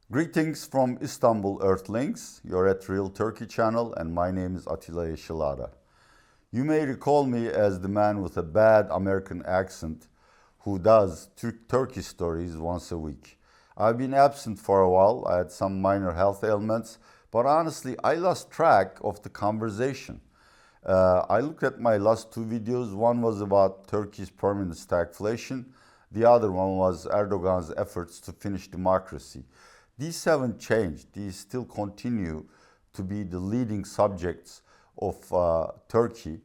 Greetings from Istanbul Earthlings. You're at Real Turkey Channel and my name is Atilla Yesilada. You may recall me as the man with a bad American accent who does Turkey stories once a week. I've been absent for a while. I had some minor health ailments, but honestly, I lost track of the conversation. I looked at my last two videos. One was about Turkey's permanent stagflation. The other one was Erdogan's efforts to finish democracy. These haven't changed. These still continue to be the leading subjects of Turkey.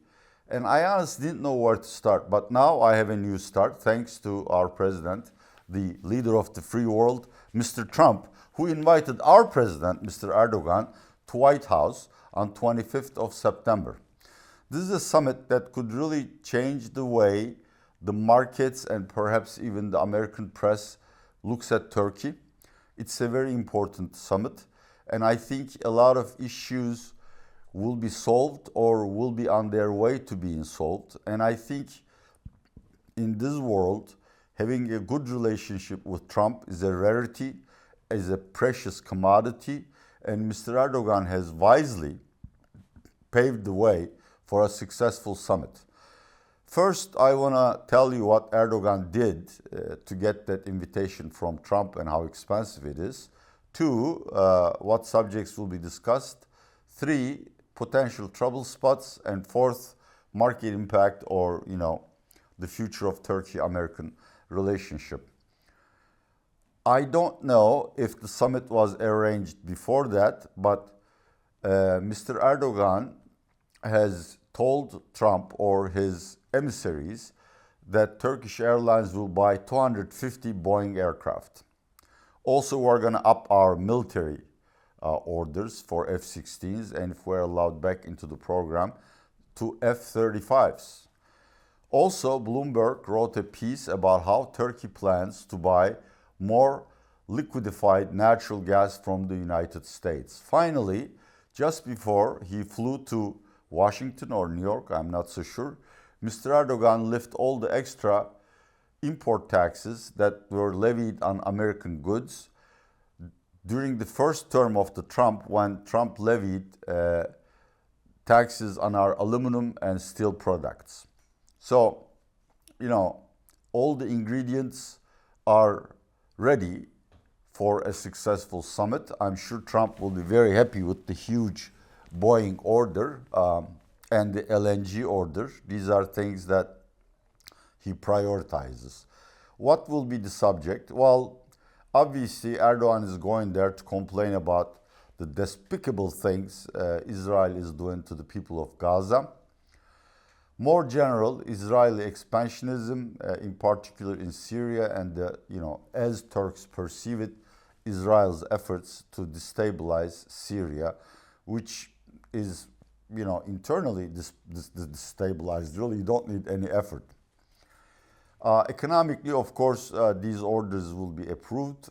And I honestly didn't know where to start. But now I have a new start thanks to our president, the leader of the free world, Mr. Trump, who invited our president, Mr. Erdogan, to White House on 25th of September. This is a summit that could really change the way the markets and perhaps even the American press looks at Turkey. It's a very important summit, and I think a lot of issues will be solved or will be on their way to being solved. And I think in this world, having a good relationship with Trump is a rarity, is a precious commodity, and Mr. Erdogan has wisely paved the way for a successful summit. First, I want to tell you what Erdogan did to get that invitation from Trump and how expensive it is. Two, what subjects will be discussed. Three, potential trouble spots. And fourth, market impact or, the future of Turkey-American relationship. I don't know if the summit was arranged before that, but Mr. Erdogan has told Trump or his emissaries that Turkish Airlines will buy 250 Boeing aircraft. Also, we're going to up our military orders for F-16s and if we're allowed back into the program to F-35s. Also, Bloomberg wrote a piece about how Turkey plans to buy more liquefied natural gas from the United States. Finally, just before he flew to Washington or New York, I'm not so sure, Mr. Erdogan lifted all the extra import taxes that were levied on American goods during the first term of the Trump, when Trump levied taxes on our aluminum and steel products. So, all the ingredients are ready for a successful summit. I'm sure Trump will be very happy with the huge Boeing order and the LNG order. These are things that he prioritizes. What will be the subject? Well, obviously Erdogan is going there to complain about the despicable things Israel is doing to the people of Gaza. More general, Israeli expansionism, in particular in Syria, and as Turks perceive it, Israel's efforts to destabilize Syria, which is, internally destabilized. Really, you don't need any effort. Economically, of course, these orders will be approved.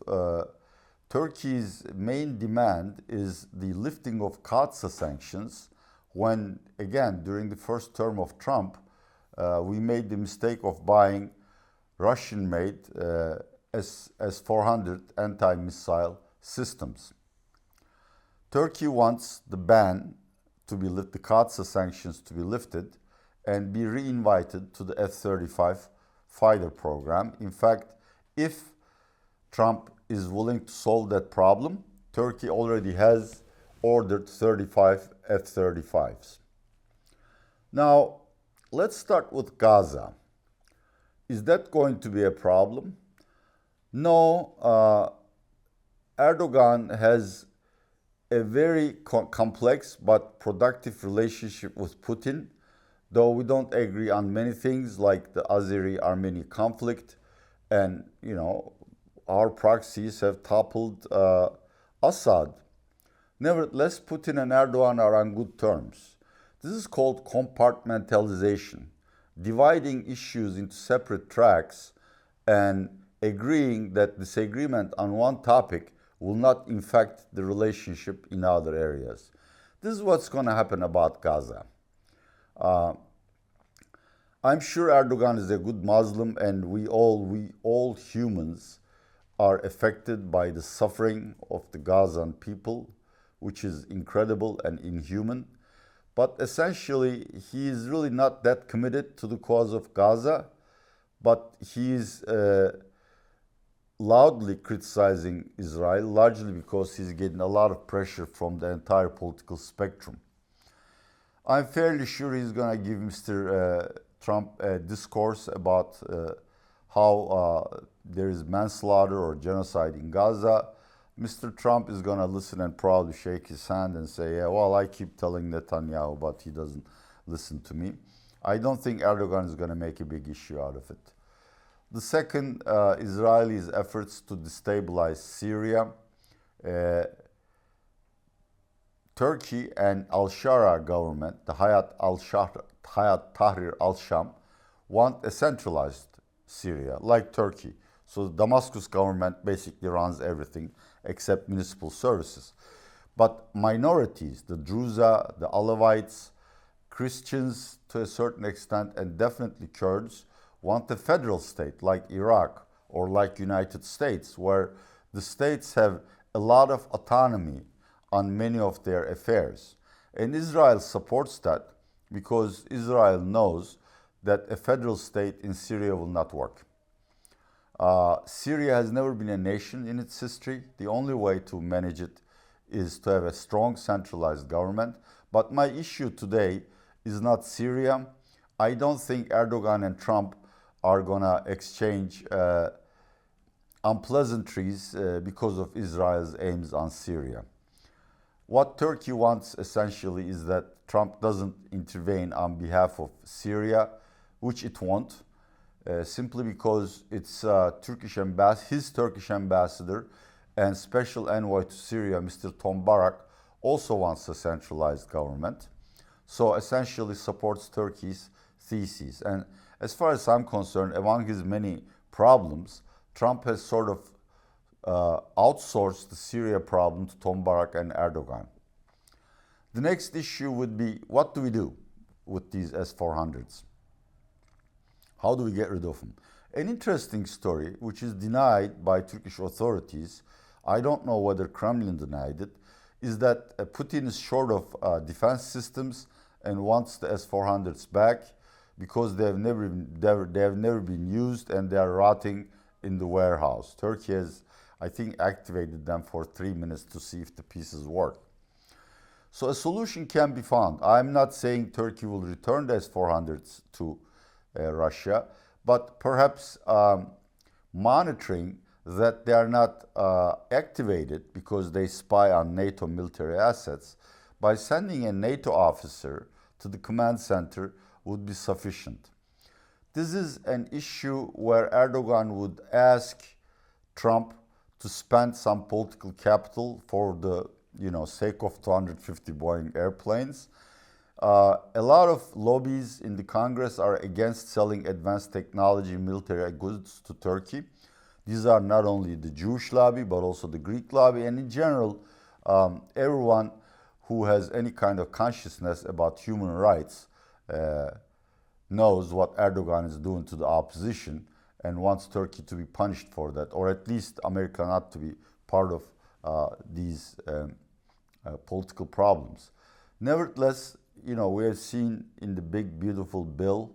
Turkey's main demand is the lifting of CAATSA sanctions when, again, during the first term of Trump, we made the mistake of buying Russian-made S-400 anti-missile systems. Turkey wants the ban to be lifted, the CAATSA sanctions to be lifted and be re-invited to the F-35 fighter program. In fact, if Trump is willing to solve that problem, Turkey already has ordered 35 F-35s. Now, let's start with Gaza. Is that going to be a problem? No. Erdogan has a very complex but productive relationship with Putin, though we don't agree on many things like the Azeri-Armenian conflict, and our proxies have toppled Assad. Nevertheless, Putin and Erdogan are on good terms. This is called compartmentalization, dividing issues into separate tracks and agreeing that disagreement on one topic will not infect the relationship in other areas. This is what's going to happen about Gaza. I'm sure Erdogan is a good Muslim, and we all humans are affected by the suffering of the Gazan people, which is incredible and inhuman. But essentially, he is really not that committed to the cause of Gaza, but he is loudly criticizing Israel, largely because he's getting a lot of pressure from the entire political spectrum. I'm fairly sure he's going to give Mr. Trump a discourse about how there is manslaughter or genocide in Gaza. Mr. Trump is going to listen and probably shake his hand and say, yeah, well, I keep telling Netanyahu, but he doesn't listen to me. I don't think Erdogan is going to make a big issue out of it. The second, Israelis' efforts to destabilize Syria. Turkey and Al-Shara government, the Hayat Tahrir al-Sham, want a centralized Syria, like Turkey. So the Damascus government basically runs everything except municipal services. But minorities, the Druze, the Alawites, Christians to a certain extent, and definitely Kurds, want a federal state like Iraq or like United States, where the states have a lot of autonomy on many of their affairs. And Israel supports that because Israel knows that a federal state in Syria will not work. Syria has never been a nation in its history. The only way to manage it is to have a strong centralized government. But my issue today is not Syria. I don't think Erdogan and Trump are going to exchange unpleasantries because of Israel's aims on Syria. What Turkey wants essentially is that Trump doesn't intervene on behalf of Syria, which it won't, simply because it's his Turkish ambassador and special envoy to Syria, Mr. Tom Barak, also wants a centralized government. So essentially supports Turkey's thesis. And as far as I'm concerned, among his many problems, Trump has sort of outsourced the Syria problem to Tom Barak and Erdogan. The next issue would be, what do we do with these S-400s? How do we get rid of them? An interesting story, which is denied by Turkish authorities, I don't know whether Kremlin denied it, is that Putin is short of defense systems and wants the S-400s back because they have never been used and they are rotting in the warehouse. Turkey has, I think, activated them for 3 minutes to see if the pieces work. So a solution can be found. I'm not saying Turkey will return the S-400s to Russia, but perhaps monitoring that they are not activated because they spy on NATO military assets, by sending a NATO officer to the command center would be sufficient. This is an issue where Erdogan would ask Trump to spend some political capital for the sake of 250 Boeing airplanes. A lot of lobbies in the Congress are against selling advanced technology military goods to Turkey. These are not only the Jewish lobby, but also the Greek lobby, and in general, everyone who has any kind of consciousness about human rights knows what Erdogan is doing to the opposition and wants Turkey to be punished for that, or at least America not to be part of these political problems. Nevertheless, we have seen in the big, beautiful bill,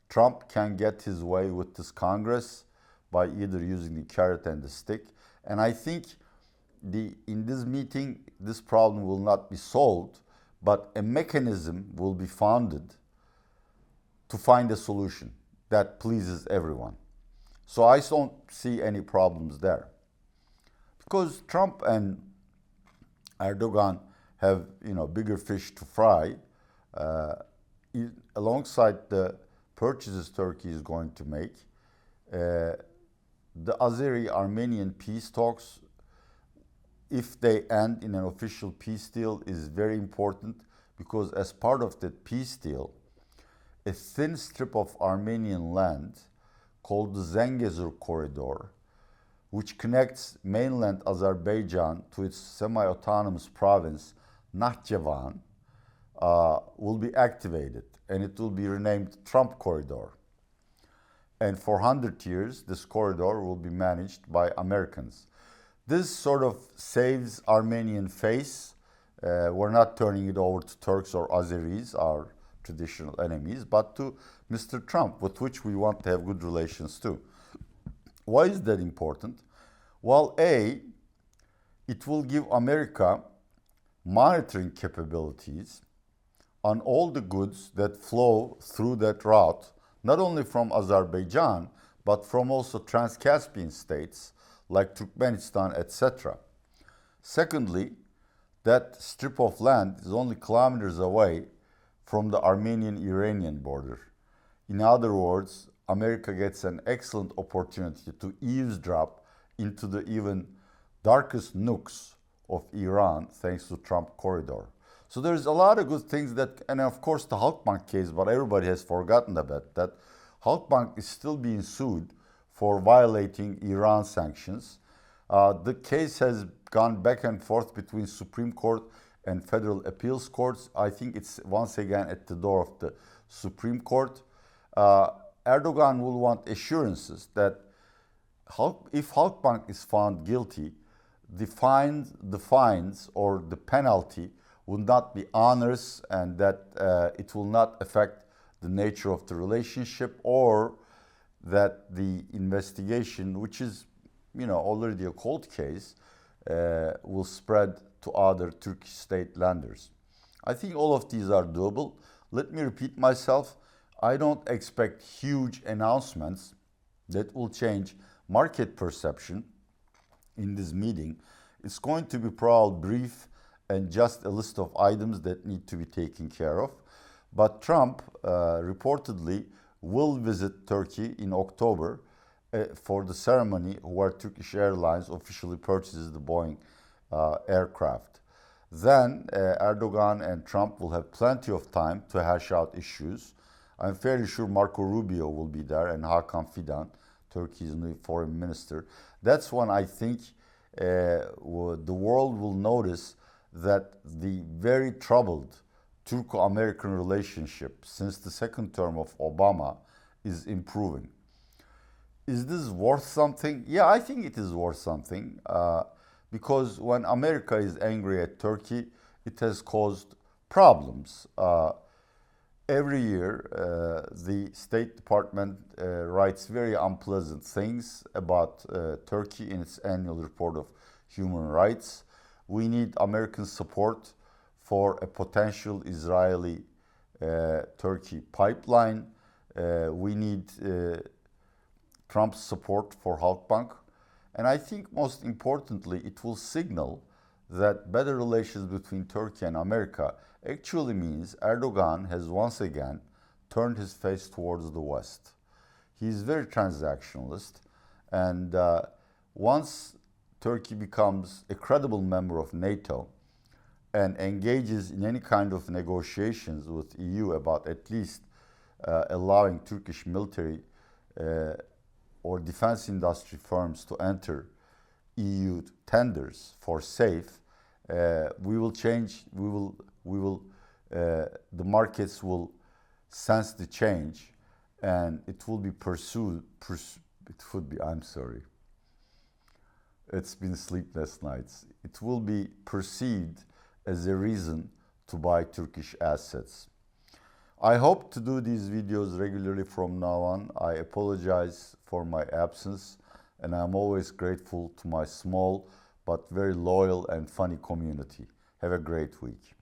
Trump can get his way with this Congress by either using the carrot and the stick. And I think in this meeting, this problem will not be solved, but a mechanism will be founded to find a solution that pleases everyone. So I don't see any problems there. Because Trump and Erdogan have bigger fish to fry, alongside the purchases Turkey is going to make. The Azeri-Armenian peace talks, if they end in an official peace deal, is very important because as part of that peace deal, a thin strip of Armenian land called the Zengezur Corridor, which connects mainland Azerbaijan to its semi-autonomous province, Nakhchivan, will be activated, and it will be renamed Trump Corridor. And for 100 years, this corridor will be managed by Americans. This sort of saves Armenian face. We're not turning it over to Turks or Azeris, our traditional enemies, but to Mr. Trump, with which we want to have good relations too. Why is that important? Well, A, it will give America monitoring capabilities on all the goods that flow through that route, not only from Azerbaijan, but from also Trans-Caspian states like Turkmenistan, etc. Secondly, that strip of land is only kilometers away from the Armenian-Iranian border. In other words, America gets an excellent opportunity to eavesdrop into the even darkest nooks of Iran thanks to Trump corridor. So there's a lot of good things that, and of course the Halkbank case, but everybody has forgotten about that. Halkbank is still being sued for violating Iran sanctions. The case has gone back and forth between Supreme Court and Federal Appeals Courts. I think it's once again at the door of the Supreme Court. Erdogan will want assurances that if Halkbank is found guilty, the fines or the penalty will not be onerous, and that it will not affect the nature of the relationship, or that the investigation, which is already a cold case, will spread to other Turkish state lenders. I think all of these are doable. Let me repeat myself. I don't expect huge announcements that will change market perception in this meeting. It's going to be probably brief and just a list of items that need to be taken care of. But Trump reportedly will visit Turkey in October for the ceremony where Turkish Airlines officially purchases the Boeing aircraft. Then Erdogan and Trump will have plenty of time to hash out issues. I'm fairly sure Marco Rubio will be there, and Hakan Fidan, Turkey's new foreign minister. That's when I think the world will notice that the very troubled Turco-American relationship since the second term of Obama is improving. Is this worth something? Yeah, I think it is worth something because when America is angry at Turkey, it has caused problems. Every year, the State Department writes very unpleasant things about Turkey in its annual report of human rights. We need American support for a potential Israeli-Turkey pipeline. We need Trump's support for Halkbank. And I think most importantly, it will signal that better relations between Turkey and America actually means Erdogan has once again turned his face towards the West. He is very transactionalist, and once Turkey becomes a credible member of NATO and engages in any kind of negotiations with EU about at least allowing Turkish military or defense industry firms to enter EU tenders for safe, we will change. The markets will sense the change, and it will be pursued. I'm sorry. It's been sleepless nights. It will be perceived as a reason to buy Turkish assets. I hope to do these videos regularly from now on. I apologize for my absence, and I'm always grateful to my small but very loyal and funny community. Have a great week.